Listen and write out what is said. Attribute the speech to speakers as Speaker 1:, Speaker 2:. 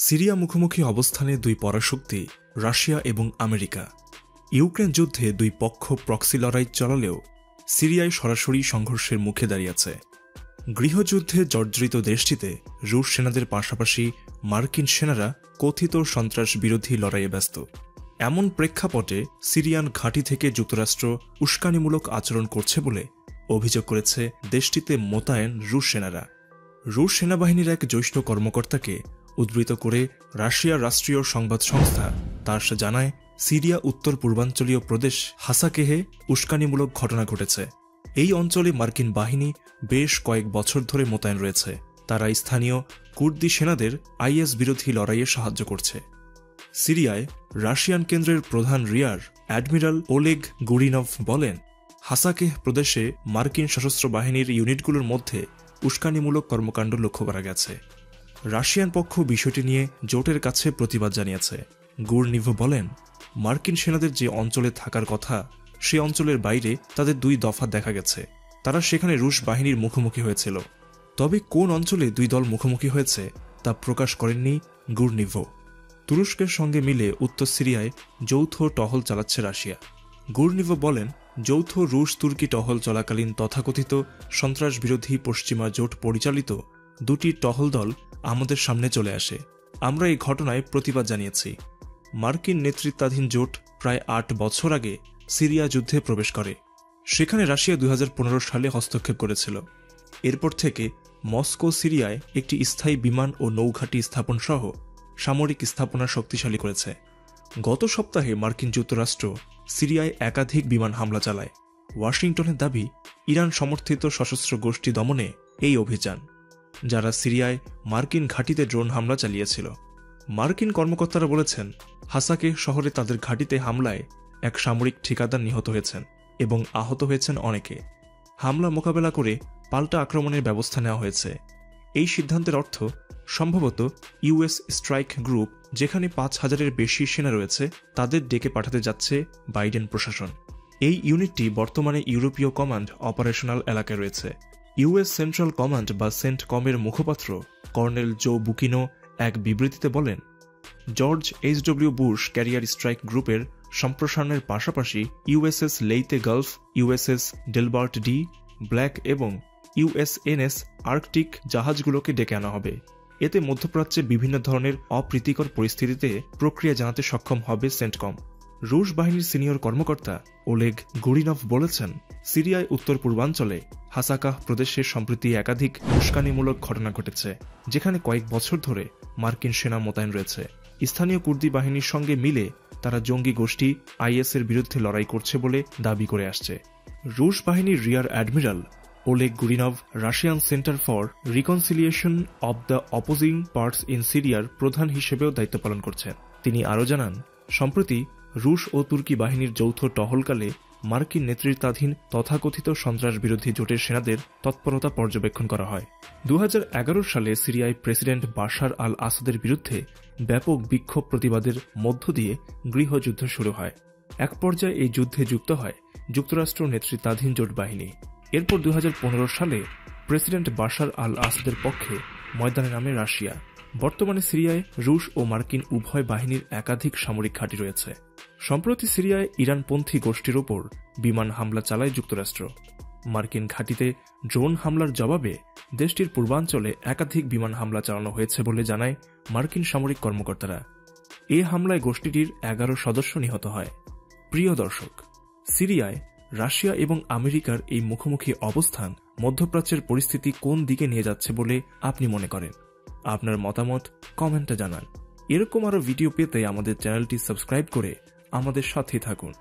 Speaker 1: Syria মুখোমুখি অবস্থানে দুই পরাশক্তি রাশিয়া এবং আমেরিকা। ইউক্রেন যুদ্ধে দুই পক্ষ প্রক্সি লড়াই চালালেও সিরিয়ায় সরাসরি সংঘর্ষের মুখে দাঁড়িয়েছে। গৃহযুদ্ধে জর্জরিত দেশটিতে রুশ সেনাদের পাশাপাশি মার্কিন সেনারা কথিত সন্ত্রাস বিরোধী লড়াইয়ে ব্যস্ত। এমন প্রেক্ষাপটে সিরিয়ান ঘাঁটি থেকে যুক্তরাষ্ট্র উস্কানিমূলক আচরণ করছে বলে অভিযোগ করেছে দেশটিতে মোতায়েন রুশ সেনারা। রুশ সেনাবাহিনীর এক জ্যেষ্ঠ কর্মকর্তাকে উদ্ধৃত করে রাশিয়ার রাষ্ট্রীয় সংবাদ সংস্থা তাস জানায়, সিরিয়া উত্তর পূর্বাঞ্চলীয় প্রদেশ হাসাকেহে উস্কানিমূলক ঘটনা ঘটেছে। এই অঞ্চলে মার্কিন বাহিনী বেশ কয়েক বছর ধরে মোতায়েন রয়েছে। তারা স্থানীয় কুর্দি সেনাদের আইএস বিরোধী লড়াইয়ে সাহায্য করছে। সিরিয়ায় রাশিয়ান কেন্দ্রের প্রধান রিয়ার অ্যাডমিরাল ওলেগ গুরিনভ বলেন, হাসাকেহ প্রদেশে মার্কিন সশস্ত্র বাহিনীর ইউনিটগুলোর মধ্যে উস্কানিমূলক কর্মকাণ্ড লক্ষ্য করা গেছে। রাশিয়ান পক্ষ বিষয়টি নিয়ে জোটের কাছে প্রতিবাদ জানিয়েছে। গুরনিভ বলেন, মার্কিন সেনাদের যে অঞ্চলে থাকার কথা সে অঞ্চলের বাইরে তাদের দুই দফা দেখা গেছে। তারা সেখানে রুশ বাহিনীর মুখোমুখি হয়েছিল। তবে কোন অঞ্চলে দুই দল মুখোমুখি হয়েছে তা প্রকাশ করেননি গুরনিভ। তুরস্কের সঙ্গে মিলে উত্তর সিরিয়ায় যৌথ টহল চালাচ্ছে রাশিয়া। গুরনিভ বলেন, যৌথ রুশ তুর্কি টহল চলাকালীন তথাকথিত সন্ত্রাস বিরোধী পশ্চিমা জোট পরিচালিত দুটি টহল দল আমাদের সামনে চলে আসে। আমরা এই ঘটনায় প্রতিবাদ জানিয়েছি। মার্কিন নেতৃত্বাধীন জোট প্রায় ৮ বছর আগে সিরিয়া যুদ্ধে প্রবেশ করে। সেখানে রাশিয়া ২০১৫ সালে হস্তক্ষেপ করেছিল। এরপর থেকে মস্কো সিরিয়ায় একটি স্থায়ী বিমান ও নৌঘাঁটি স্থাপন সহ সামরিক স্থাপনা শক্তিশালী করেছে। গত সপ্তাহে মার্কিন যুক্তরাষ্ট্র সিরিয়ায় একাধিক বিমান হামলা চালায়। ওয়াশিংটনের দাবি, ইরান সমর্থিত সশস্ত্র গোষ্ঠী দমনে এই অভিযান, যারা সিরিয়ায় মার্কিন ঘাঁটিতে ড্রোন হামলা চালিয়েছিল। মার্কিন কর্মকর্তারা বলেছেন, হাসাকেহ শহরে তাদের ঘাঁটিতে হামলায় এক সামরিক ঠিকাদার নিহত হয়েছেন এবং আহত হয়েছেন অনেকে। হামলা মোকাবেলা করে পাল্টা আক্রমণের ব্যবস্থা নেওয়া হয়েছে। এই সিদ্ধান্তের অর্থ সম্ভবত ইউএস স্ট্রাইক গ্রুপ, যেখানে ৫,০০০-এর বেশি সেনা রয়েছে, তাদের ডেকে পাঠাতে যাচ্ছে বাইডেন প্রশাসন। এই ইউনিটটি বর্তমানে ইউরোপীয় কমান্ড অপারেশনাল এলাকায় রয়েছে। ইউএস সেন্ট্রাল কমান্ড বা সেন্টকমের মুখপাত্র কর্নেল জো বুকিনো এক বিবৃতিতে বলেন, George HW Bush career strike গ্রুপের সম্প্রসারণের পাশাপাশি ইউএসএস লেইতে Gulf, USS Delbert D, black এবং ইউএসএনএস আর্কটিক জাহাজগুলোকে ডেকে আনা হবে। এতে মধ্যপ্রাচ্যে বিভিন্ন ধরনের অপ্রীতিকর পরিস্থিতিতে প্রক্রিয়া জানাতে সক্ষম হবে সেন্টকম। রুশ বাহিনীর সিনিয়র কর্মকর্তা ওলেগ গুরিনভ বলেছেন, সিরিয়ায় উত্তর পূর্বাঞ্চলে হাসাকাহ প্রদেশে সম্প্রতি একাধিক উস্কানিমূলক ঘটনা ঘটেছে, যেখানে কয়েক বছর ধরে মার্কিন সেনা মোতায়েন রয়েছে। স্থানীয় কুর্দি বাহিনীর সঙ্গে মিলে তারা জঙ্গি গোষ্ঠী আইএসের বিরুদ্ধে লড়াই করছে বলে দাবি করে আসছে। রুশ বাহিনীর rear admiral Oleg Gurinov Russian centre for reconciliation of the opposing parts in সিরিয়ার প্রধান হিসেবেও দায়িত্ব পালন করছেন। তিনি আরও জানান, সম্প্রতি রুশ ও তুর্কি বাহিনীর যৌথ টহলকালে মার্কিন নেতৃত্বাধীন তথাকথিত সন্ত্রাস বিরোধী জোটের সেনাদের তৎপরতা পর্যবেক্ষণ করা হয়। ২০১১ সালে সিরিয়ায় প্রেসিডেন্ট বাশার আল আসাদের বিরুদ্ধে ব্যাপক বিক্ষোভ প্রতিবাদের মধ্য দিয়ে গৃহযুদ্ধ শুরু হয়। এক পর্যায়ে এই যুদ্ধে যুক্ত হয় যুক্তরাষ্ট্র নেতৃত্বাধীন জোট বাহিনী। এরপর ২০১৫ সালে প্রেসিডেন্ট বাশার আল আসাদের পক্ষে ময়দানে নামে রাশিয়া। বর্তমানে সিরিয়ায় রুশ ও মার্কিন উভয় বাহিনীর একাধিক সামরিক ঘাঁটি রয়েছে। সম্প্রতি সিরিয়ায় ইরানপন্থী গোষ্ঠীর ওপর বিমান হামলা চালায় যুক্তরাষ্ট্র। মার্কিন ঘাঁটিতে ড্রোন হামলার জবাবে দেশটির পূর্বাঞ্চলে একাধিক বিমান হামলা চালানো হয়েছে বলে জানায় মার্কিন সামরিক কর্মকর্তারা। এ হামলায় গোষ্ঠীটির ১১ সদস্য নিহত হয়। প্রিয় দর্শক, সিরিয়ায় রাশিয়া এবং আমেরিকার এই মুখোমুখি অবস্থান মধ্যপ্রাচ্যের পরিস্থিতি কোন দিকে নিয়ে যাচ্ছে বলে আপনি মনে করেন? আপনার মতামত কমেন্টে জানান। এরকম আরও ভিডিও পেতে আমাদের চ্যানেলটি সাবস্ক্রাইব করে আমাদের সাথে থাকুন।